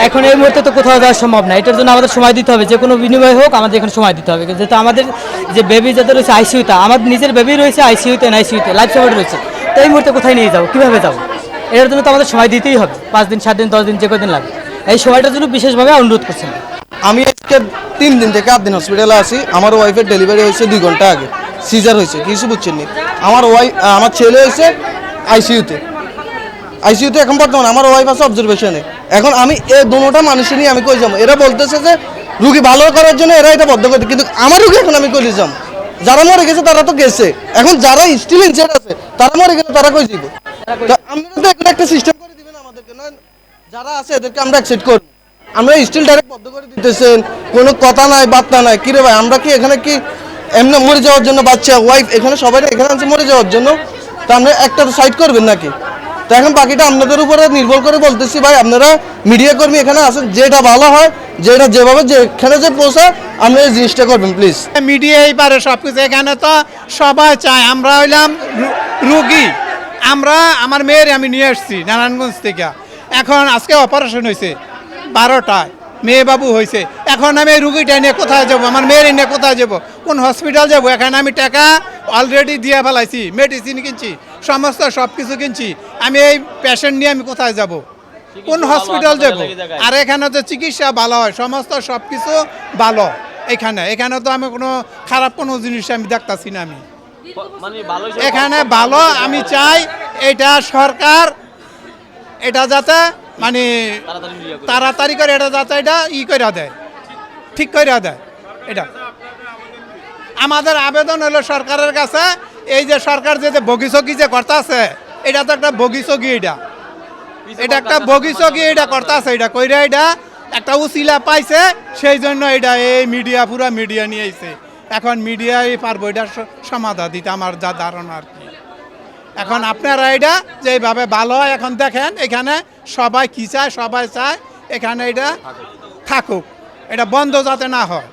এখন এই মুহূর্তে তো কোথাও যাওয়া সম্ভব না, এটার জন্য আমাদের সময় দিতে হবে, যে কোনো বিনিময় হোক আমাদের এখানে সময় দিতে হবে। যেহেতু আমাদের যে বেবি যাদের রয়েছে আইসিইউতে, আমার নিজের বেবি রয়েছে আইসিইউতে, এনআইসিইউতে, লাইফ সাপোর্ট রয়েছে, তো এই মুহূর্তে কোথায় নিয়ে যাবো, কীভাবে যাবো? এটার জন্য তো আমাদের সময় দিতেই হবে, 5 দিন 7 দিন 10 দিন যে কদিন লাগে, এই সময়টার জন্য বিশেষভাবে অনুরোধ করছেন। আমি আজকে 3 দিন থেকে 8 দিন হসপিটালে আছি। আমার ওয়াইফের ডেলিভারি হয়েছে 2 ঘন্টা আগে, সিজার হয়েছে, কিছু বুঝছেন নি। আমার ছেলে হয়েছে আইসিইউতে, এখন বর্তমানে আমার ওয়াইফ আছে অবজারভেশনে। এখন আমি এই দুটোটা মানুষের নিয়ে আমি কই যাবো? এরা বলতেছে যে রুগী ভালো করার জন্য এরা এটা বদ্ধ করে, কিন্তু আমার রুগী এখন আমি কই যাবো? যারা মরে গেছে তারা তো গেছে, এখন যারা স্টিল ইনজেড আছে তারা মরে গেছে, তারা কই যাব? আপনারা তো এখন একটা সিস্টেম করে দিবেন আমাদেরকে, না যারা আছে এদেরকে আমরা অ্যাকসেপ্ট করব। আমরা স্টিল ডাইরেক্ট বদ্ধ করে দিতেছেন, কোনো কথা নাই বার্তা নাই। কি রে ভাই, আমরা কি এখানে কি এমনি মরে যাওয়ার জন্য, বাচ্চা ওয়াইফ এখানে সবাই এখানে আছে মরে যাওয়ার জন্য? তা আপনি একটা সাইড করবেন নাকি? তো এখন বাকিটা আপনাদের উপরে নির্ভর করে বলতেছি ভাই, আপনারা মিডিয়া কর্মী এখানে আছেন, যেটা ভালো হয়, যেটা যেভাবে যেখানে যে পৌঁছায় আপনি এই জিনিসটা করবেন প্লিজ। মিডিয়াই পারে সব কিছু, এখানে তো সবাই চায়। আমরা হইলাম রুগী, আমার মেয়ের আমি নিয়ে আসছি নারায়ণগঞ্জ থেকে। এখন আজকে অপারেশন হয়েছে 12টায়, মেয়ে বাবু হয়েছে। এখন আমি এই রুগীটা নিয়ে কোথায় যাব? আমার মেয়ের নিয়ে কোথায় যাব? কোন হসপিটাল যাব? এখানে আমি টাকা অলরেডি দিয়ে ফেলাইছি, মেডিসিন কিনছি, সমস্ত সব কিছু কিনছি। আমি এই পেশেন্ট নিয়ে আমি কোথায় যাব? কোন হসপিটাল যাব? আর এখানে তো চিকিৎসা ভালো হয়, সমস্ত সব কিছু ভালো। এখানে তো আমি কোনো খারাপ কোনো জিনিস আমি দেখতাছি না। আমি এখানে ভালো, আমি চাই এটা সরকার এটা যাতে মানে তাড়াতাড়ি করে এটা যাতে এটা করে দেয়, ঠিক করে দেয়। এটা আমাদের আবেদন হলো সরকারের কাছে, এই যে সরকার যে বগিচকি যে করতেছে, এটা তো একটা বগিচকি, এটা একটা বগিচকি এটা করতেছে, এটা কইরা এটা একটা উচিলা পাইছে, সেই জন্য এটা এই মিডিয়া পুরা মিডিয়া নিয়ে আইছে। এখন মিডিয়াই পারবো এটা সমাধান দিতে, আমার যা ধারণা আর কি। এখন আপনারা এটা যেভাবে ভালো হয় এখন দেখেন, এখানে সবাই কি চায়, সবাই চায় এখানে এটা থাকুক, এটা বন্ধ যাতে না হয়।